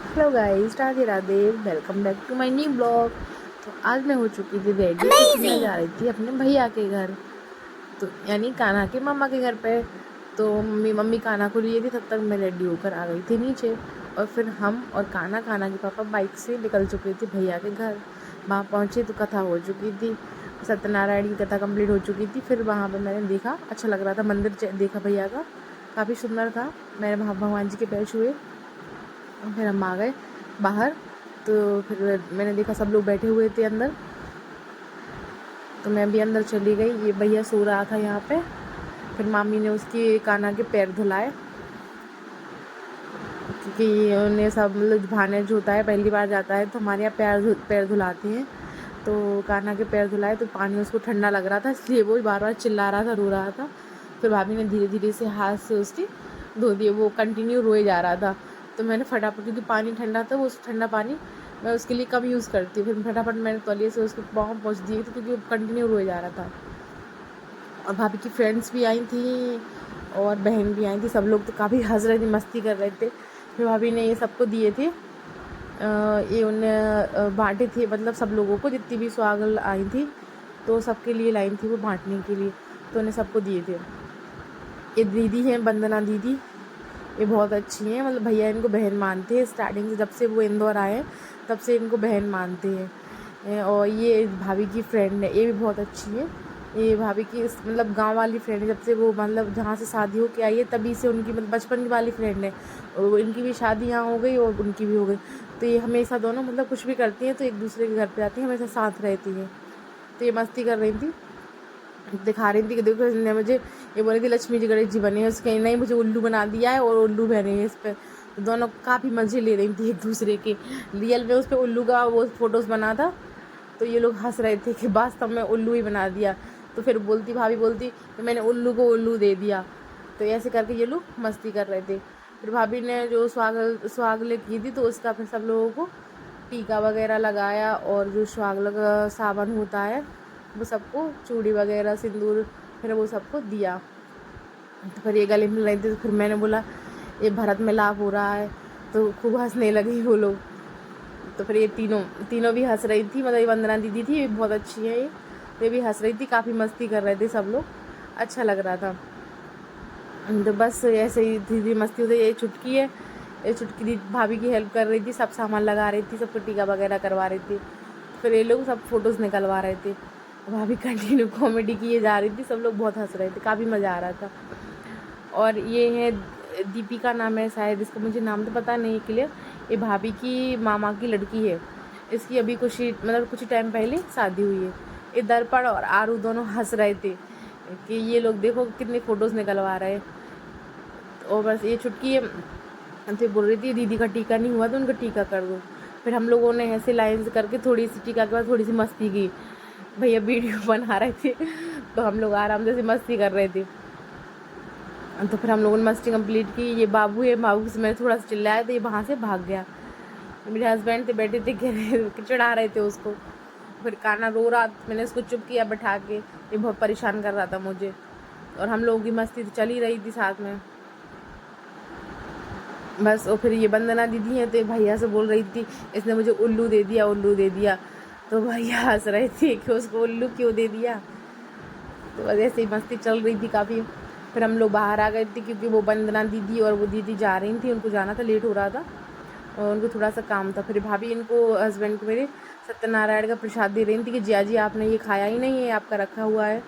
Hello guys, Radhe Radhe, welcome back to my new blog. तो आज मैं हो चुकी थी रेडी क्योंकि मैं जा रही थी अपने भैया के घर, तो यानी कान्हा के मामा के घर पे। तो मम्मी कान्हा को लिए थी, तब तक मैं रेडी होकर आ गई थी नीचे। और फिर हम और कान्हा के पापा बाइक से निकल चुके थे भैया के घर। वहाँ पहुँचे तो कथा हो चुकी थी, सत्यनारायण की कथा कंप्लीट हो चुकी थी। फिर वहाँ पर मैंने देखा, अच्छा लग रहा था, मंदिर देखा भैया का, काफ़ी सुंदर था। मैंने वहाँ भगवान जी के पैर छुए, फिर हम आ गए बाहर। तो फिर मैंने देखा सब लोग बैठे हुए थे अंदर, तो मैं भी अंदर चली गई। ये भैया सो रहा था यहाँ पे। फिर मामी ने उसकी कान्हा के पैर धुलाए, क्योंकि उन्हें सब मतलब भाने जो होता है पहली बार जाता है तो हमारे यहाँ पैर धुलाते हैं। तो कान्हा के पैर धुलाए तो पानी उसको ठंडा लग रहा था, इसलिए वो बार बार चिल्ला रहा था, रो रहा था। फिर भाभी ने धीरे धीरे से हाथ से उसकी धो दिए, वो कंटिन्यू रोए जा रहा था। तो मैंने फटाफट, क्योंकि पानी ठंडा था, वो ठंडा पानी मैं उसके लिए कम यूज़ करती हूँ, फिर फटाफट मैंने तौलिए से उसके पाँव पोंछ दिए थे, क्योंकि वो कंटिन्यू रोए जा रहा था। और भाभी की फ्रेंड्स भी आई थी और बहन भी आई थी, सब लोग तो काफ़ी हंस रहे थे, मस्ती कर रहे थे। फिर भाभी ने ये सबको दिए थे, ये उन्हें बांटे थे, मतलब सब लोगों को, जितनी भी सुहागन आई थी तो सबके लिए लाई थी वो बांटने के लिए, तो उन्हें सबको दिए थे। ये दीदी हैं, वंदना दीदी, ये बहुत अच्छी हैं, मतलब भैया इनको बहन मानते हैं स्टार्टिंग से, जब से वो इंदौर आए हैं तब से इनको बहन मानते हैं। और ये भाभी की फ्रेंड है, ये भी बहुत अच्छी है। ये भाभी की मतलब गांव वाली फ्रेंड है, जब से वो मतलब जहाँ से शादी होके आई है तभी से उनकी मतलब बचपन की वाली फ्रेंड है। और इनकी भी शादी यहाँ हो गई और उनकी भी हो गई, तो ये हमेशा दोनों मतलब कुछ भी करती हैं तो एक दूसरे के घर पे आती हैं, हमेशा साथ रहती हैं। तो ये मस्ती कर रही थी, दिखा रही थी कि देखो इसने मुझे, ये बोली थी लक्ष्मी जी गणेश जी बने हैं, उसके नहीं मुझे उल्लू बना दिया है और उल्लू बने हैं इस पर। तो दोनों काफ़ी मज़े ले रही थी एक दूसरे के। रियल में उस पर उल्लू का वो फ़ोटोज़ बना था, तो ये लोग हंस रहे थे कि वास्तव में उल्लू ही बना दिया। तो फिर भाभी बोलती कि मैंने उल्लू को उल्लू दे दिया। तो ऐसे करके ये लोग मस्ती कर रहे थे। फिर भाभी ने जो सुहागले की थी तो उसका फिर सब लोगों को टीका वगैरह लगाया, और जो सुहागला का सावन होता है वो सबको, चूड़ी वगैरह सिंदूर, फिर वो सबको दिया। तो फिर ये गले मिल रही थी, तो फिर मैंने बोला ये भरत मिलाप हो रहा है, तो खूब हंसने लगे वो लोग। तो फिर ये तीनों तीनों भी हंस रही थी, मतलब ये वंदना दीदी थी, ये बहुत अच्छी है, ये भी हंस रही थी, काफ़ी मस्ती कर रहे थे सब लोग, अच्छा लग रहा था। तो बस ऐसे ही धीरे मस्ती होती। ये छुटकी है, ये छुटकी दी भाभी की हेल्प कर रही थी, सब सामान लगा रही थी, सबको टीका वगैरह करवा रही थी। फिर ये लोग सब फ़ोटोज़ निकलवा रहे थे, भाभी कंटिन्यू कॉमेडी किए जा रही थी, सब लोग बहुत हंस रहे थे, काफ़ी मज़ा आ रहा था। और ये है दीपिका नाम है शायद इसका, मुझे नाम तो पता नहीं क्लियर। ये भाभी की मामा की लड़की है, इसकी अभी कुछ ही टाइम पहले शादी हुई है। ये दर्पण और आरू दोनों हंस रहे थे कि ये लोग देखो कितने फ़ोटोज़ निकलवा रहे हैं। और बस ये छुटकी है, तो बोल रही थी दीदी का टीका नहीं हुआ तो उनका टीका कर दो। फिर हम लोगों ने ऐसे लाइन से करके थोड़ी सी टीका के बाद थोड़ी सी मस्ती की, भैया वीडियो बना रहे थे तो हम लोग आराम से मस्ती कर रहे थे। तो फिर हम लोगों ने मस्ती कंप्लीट की। ये बाबू है, बाबू से मैंने थोड़ा सा चिल्लाया तो ये वहाँ से भाग गया। मेरे हस्बैंड थे, बैठे थे, चढ़ा रहे थे उसको। फिर कान्हा रो रहा, मैंने उसको चुप किया बैठा के, ये बहुत परेशान कर रहा था मुझे। और हम लोगों की मस्ती तो चल ही रही थी साथ में बस। और फिर ये वंदना दीदी है, तो ये भैया से बोल रही थी इसने मुझे उल्लू दे दिया, उल्लू दे दिया। तो भैया हंस रहे थे कि उसको उल्लू क्यों दे दिया। तो बस ऐसे ही मस्ती चल रही थी काफ़ी। फिर हम लोग बाहर आ गए थे, क्योंकि वो वंदना दीदी और वो दीदी जा रही थी, उनको जाना था, लेट हो रहा था और उनको थोड़ा सा काम था। फिर भाभी इनको, हस्बैंड को मेरे, सत्यनारायण का प्रसाद दे रही थी कि जिया जी आपने ये खाया ही नहीं है, आपका रखा हुआ है।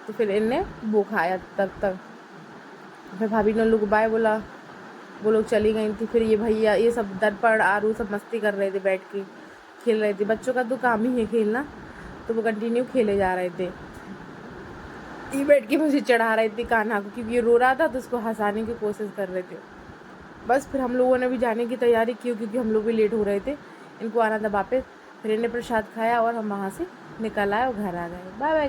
तो फिर इनने वो खाया तब तक। फिर भाभी ने उन लोग को बाय बोला, वो लोग चली गई थी। फिर ये भैया, ये सब दर्पण आरू सब मस्ती कर रहे थे, बैठ के खेल रहे थे। बच्चों का तो काम ही है खेलना, तो वो कंटिन्यू खेले जा रहे थे। ये बैठ के मुझे चढ़ा रहे थे कान्हा को, क्योंकि ये रो रहा था तो उसको हंसाने की कोशिश कर रहे थे। बस फिर हम लोगों ने भी जाने की तैयारी की, क्योंकि हम लोग भी लेट हो रहे थे, इनको आना था वापस। फिर इन्हें प्रसाद खाया और हम वहाँ से निकल आए और घर आ गए। Bye bye.